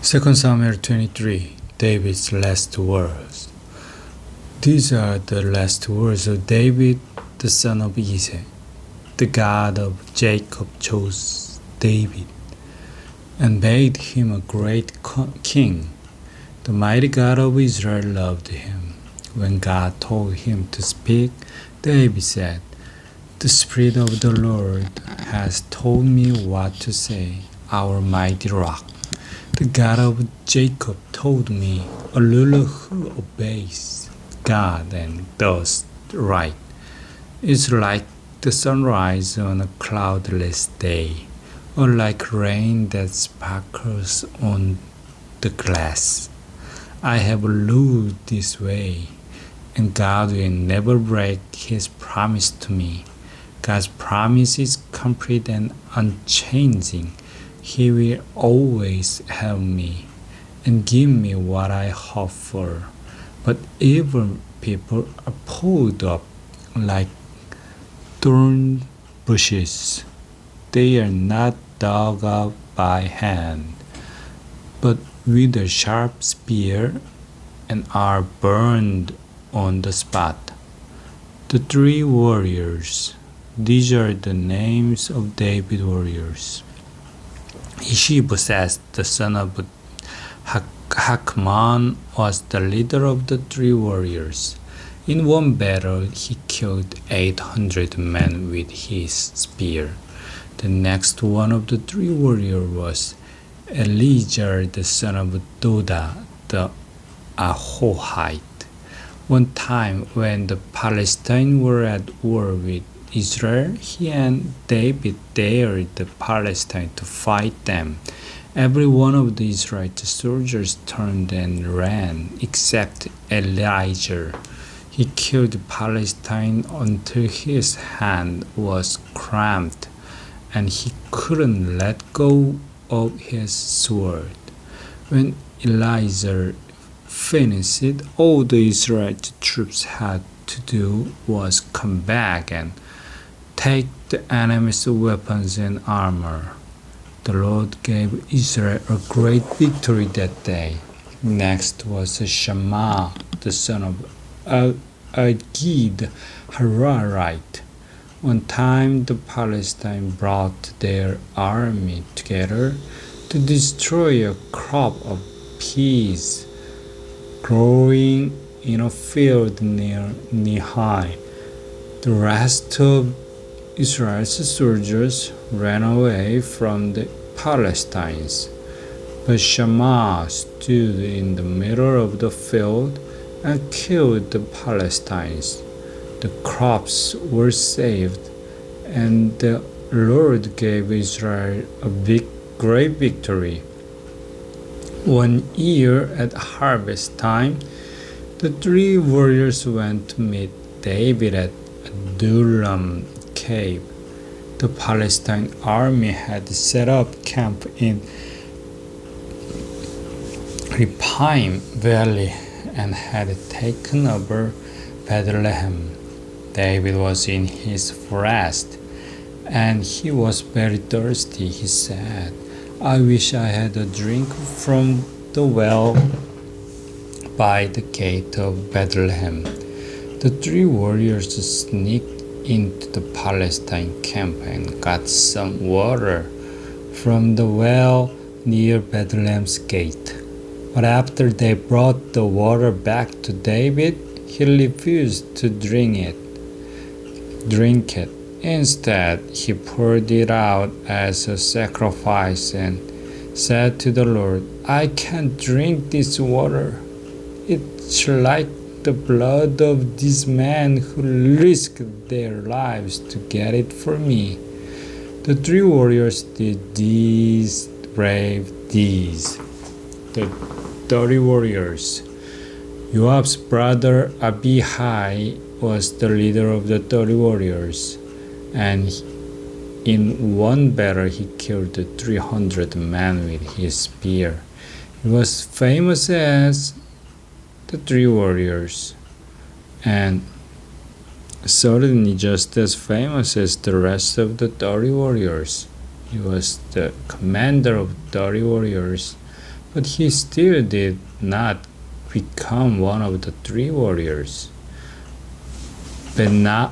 2 Samuel 23, David's last words. These are the last words of David, the son of Isai. The God of Jacob chose David and made him a great king. The mighty God of Israel loved him. When God told him to speak, David said, "The Spirit of the Lord has told me what to say, our mighty rock. The God of Jacob told me, a ruler who obeys God and does right is like the sunrise on a cloudless day, or like rain that sparkles on the glass. I have lived this way, and God will never break His promise to me. God's promise is complete and unchanging. He will always help me and give me what I hope for. But evil people are pulled up like thorn bushes. They are not dug up by hand, but with a sharp spear, and are burned on the spot." The three warriors. These are the names of David's warriors. Ishbosheth, the son of Hakman, was the leader of the three warriors. In one battle, he killed 800 men with his spear. The next one of the three warriors was Eleazar, the son of Doda, the Ahohite. One time, when the Palestinians were at war with Israel, he and David dared the Palestinians to fight them. Every one of the Israelite soldiers turned and ran, except Eleazar. He killed the Palestine until his hand was cramped, and he couldn't let go of his sword. When Eleazar finished it, all the Israelite troops had to do was come back and take the enemy's weapons and armor. The Lord gave Israel a great victory that day. Next was Shammah, the son of Agid Hararite. One time the Palestinians brought their army together to destroy a crop of peas growing in a field near Nehi. The rest of Israel's soldiers ran away from the Palestinians, but Shammah stood in the middle of the field and killed the Palestinians. The crops were saved, and the Lord gave Israel a great victory. One year at harvest time, the three warriors went to meet David at Adullam cave. The Palestine army had set up camp in Rephaim Valley and had taken over Bethlehem. David was in his forest, and he was very thirsty. He said, "I wish I had a drink from the well by the gate of Bethlehem." The three warriors sneaked into the Palestine camp and got some water from the well near Bethlehem's gate. But after they brought the water back to David, he refused to drink it. Instead, he poured it out as a sacrifice and said to the Lord, "I can't drink this water. It's like the blood of these men who risked their lives to get it for me." The three warriors did these brave deeds. The 30 warriors. Joab's brother Abihai was the leader of the 30 warriors, and in one battle he killed 300 men with his spear. He was famous as the three warriors, and certainly just as famous as the rest of the 30 warriors. He was the commander of 30 warriors, but he still did not become one of the three warriors. Benaiah,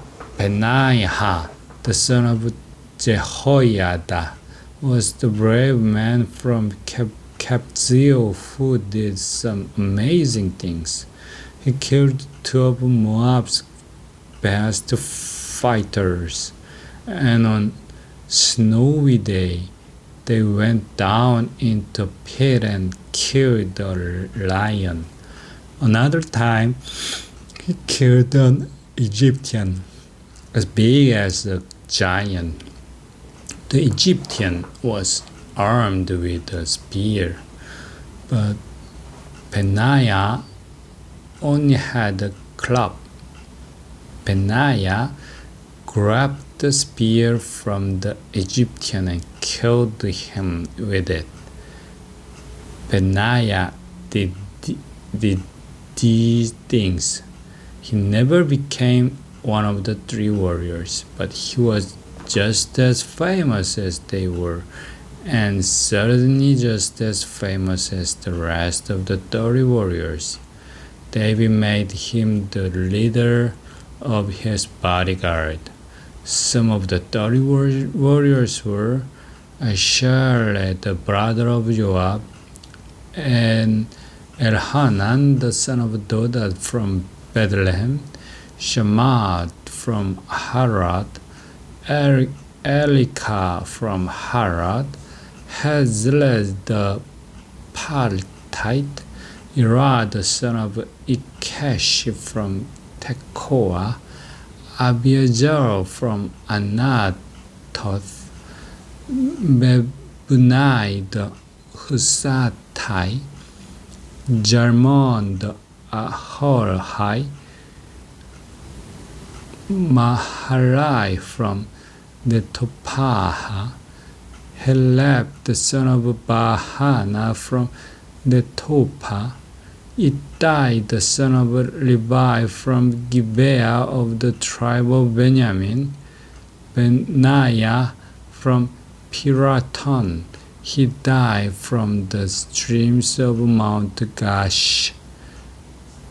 the son of Jehoiada, was the brave man from Kabzeel who did some amazing things. He killed two of Moab's best fighters, and on snowy day they went down into a pit and killed a lion. Another time he killed an Egyptian as big as a giant. The Egyptian was armed with a spear, but Benaiah only had a club. Benaiah grabbed the spear from the Egyptian and killed him with it. Benaiah did these things. He never became one of the three warriors, but he was just as famous as they were, and certainly just as famous as the rest of the 30 warriors. David made him the leader of his bodyguard. Some of the 30 warriors were Asahel, the brother of Joab, and Elhanan, the son of Dodad from Bethlehem, Shammah from Harad, Elikah from Harad, Hazelez the Paltite, Ira the son of Ikesh from Tekoa, Abiajar from Anathoth, Mebunai the Husatai, Jarmon the Ahorhai, Maharai from Netopaha, Heleb the son of Bahana from Netopa, Ittai the son of Levi from Gibeah of the tribe of Benjamin, Benaiah from Piraton. He died from the streams of Mount Gash.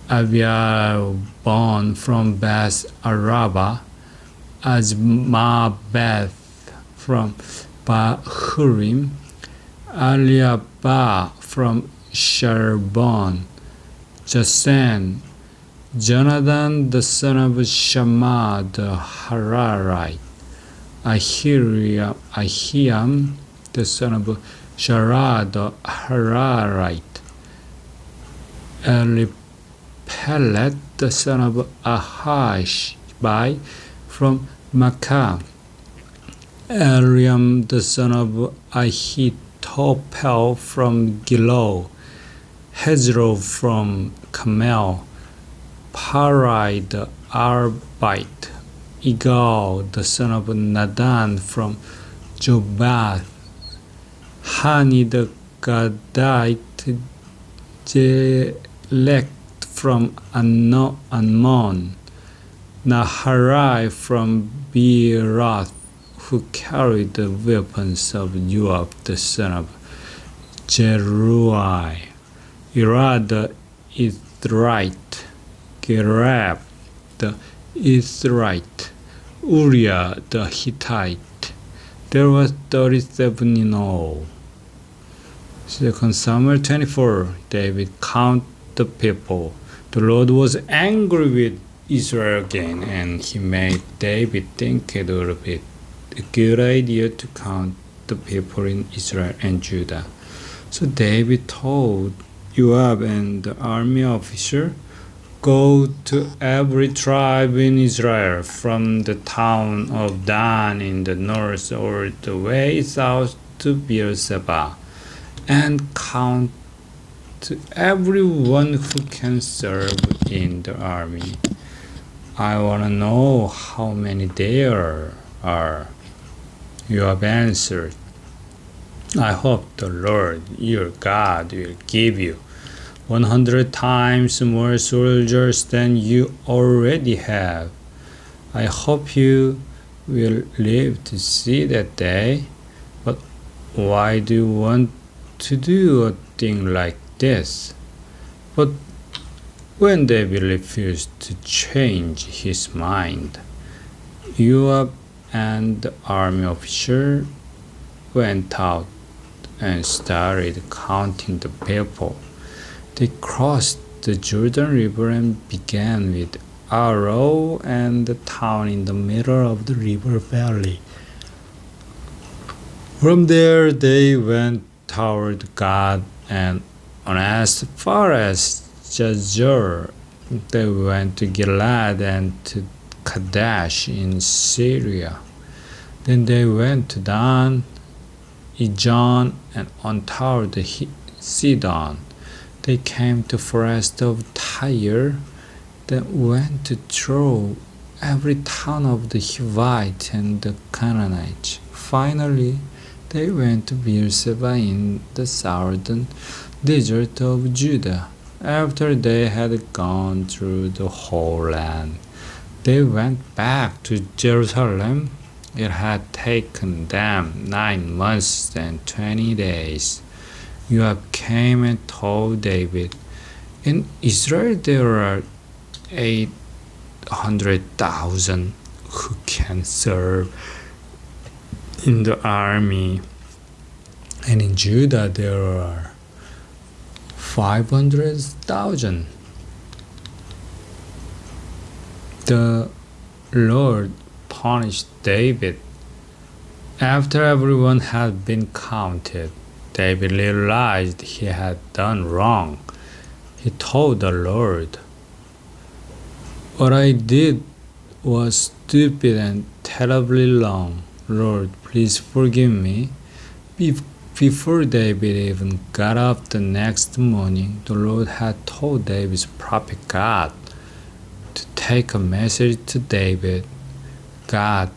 Abiel born from Beth Araba, Azmabeth from Bahurim, Aliabah from Sharbon, Jasen, Jonathan the son of Shammah the Hararite, Ahiam the son of Sharah the Hararite, Pellet the son of Ahashbai from Makkah, Eliam the son of Ahitophel from Gilo, Hezro from Carmel, Parai the Arbite, Igal the son of Nadan from Jobath, Hani the Gadite, Jelek from Ammon, Naharai from Beeroth, who carried the weapons of Joab the son of Jeruai, Ira the Ithrite, Gerab the Ithrite, Uriah the Hittite. There were 37 in all. 2 Samuel 24. David counted the people. The Lord was angry with Israel again, and he made David think it would be a good idea to count the people in Israel and Judah. So David told Joab and the army officer, "Go to every tribe in Israel, from the town of Dan in the north all the way south to Beersheba, and count to everyone who can serve in the army. I want to know how many there are." Joab answered, "I hope the Lord your God will give you 100 times more soldiers than you already have. I hope you will live to see that day. But why do you want to do a thing like this. But when David refused to change his mind, Joab and the army officer went out and started counting the people. They crossed the Jordan River and began with Arrow and the town in the middle of the river valley. From there they went toward God and on as far as Jazer. They went to Gilad and to Kadesh in Syria. Then they went to Dan, Ijon, and on toward the Sidon. They came to forest of Tyre, then went to Troy, every town of the Hivites and the Canaanites. Finally, they went to Beersheba in the southern desert of Judah. After they had gone through the whole land, they went back to Jerusalem. It had taken them 9 months and 20 days. Joab came and told David, "In Israel there are 800,000 who can serve in the army, and in Judah there are 500,000. The Lord punished David. After everyone had been counted, David realized he had done wrong. He told the Lord, "What I did was stupid and terribly wrong. Lord, please forgive me." Before David even got up the next morning, the Lord had told David's prophet Gad to take a message to David. God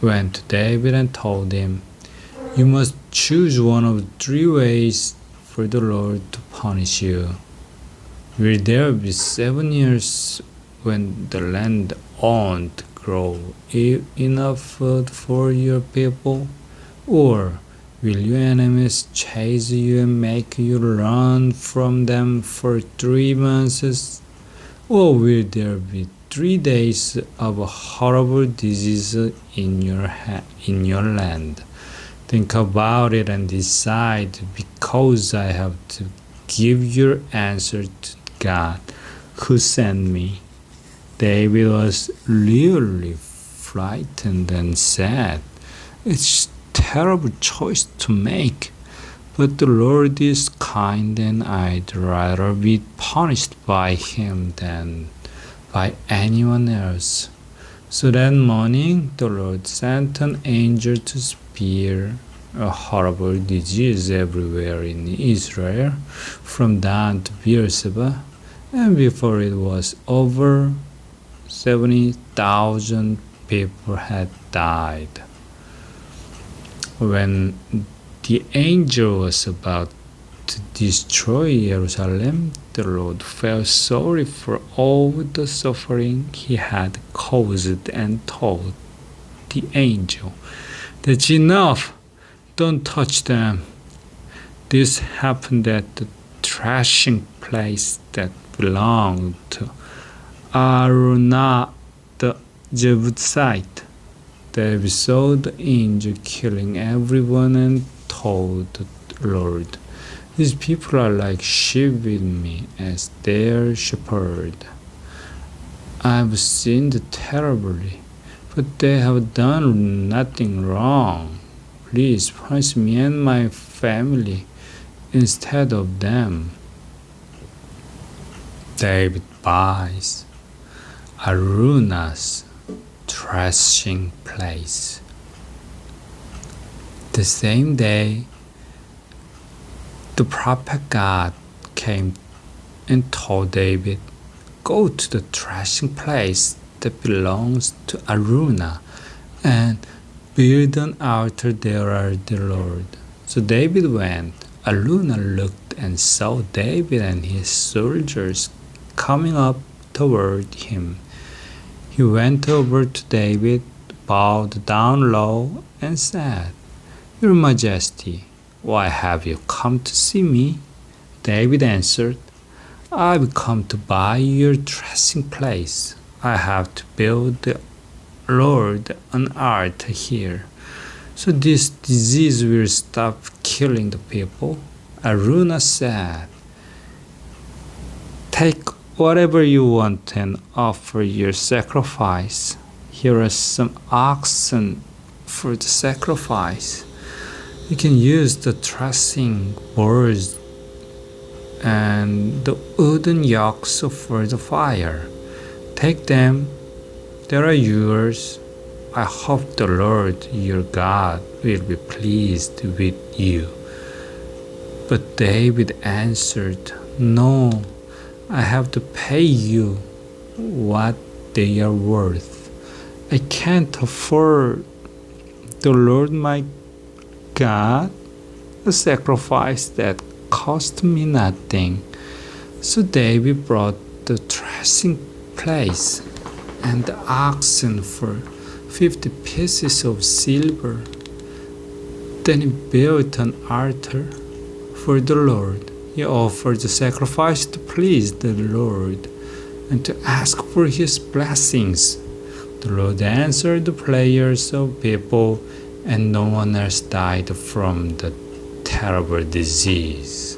went to David and told him, "You must choose one of 3 ways for the Lord to punish you. Will there be 7 years when the land won't grow enough food for your people? Or will your enemies chase you and make you run from them for 3 months? Or will there be 3 days of a horrible disease in your land? Think about it and decide, because I have to give your answer to God who sent me." David was really frightened and said, "It's a terrible choice to make, but the Lord is kind and I'd rather be punished by him than by anyone else." So that morning the Lord sent an angel to spear a horrible disease everywhere in Israel, from Dan to Beersheba, and before it was over, 70,000 people had died. When the angel was about to destroy Jerusalem, the Lord felt sorry for all the suffering he had caused and told the angel, "That's enough. Don't touch them." This happened at the threshing place that belonged to Araunah the Jebusite. David saw the angel killing everyone and told the Lord, "These people are like sheep with me as their shepherd. I've sinned terribly, but they have done nothing wrong. Please punish me and my family instead of them." David buys Araunah's threshing place. The same day, the prophet God came and told David, "Go to the threshing place that belongs to Araunah and build an altar there at the Lord." So David went. Araunah looked and saw David and his soldiers coming up toward him. He went over to David, bowed down low, and said, "Your Majesty, Why have you come to see me? David answered, I've come to buy your resting place. I have to build the Lord an altar here, so this disease will stop killing the people. Aruna said, Take whatever you want and offer your sacrifice. Here are some oxen for the sacrifice. You can use the threshing boards and the wooden yokes for the fire. Take them, they are yours. I hope the Lord your God will be pleased with you. But David answered, No, I have to pay you what they are worth. I can't afford the Lord my God a sacrifice that cost me nothing. So David brought the threshing place and the oxen for 50 pieces of silver. Then he built an altar for the Lord. He offered the sacrifice to please the Lord and to ask for his blessings. The Lord answered the prayers of people, and no one else died from the terrible disease.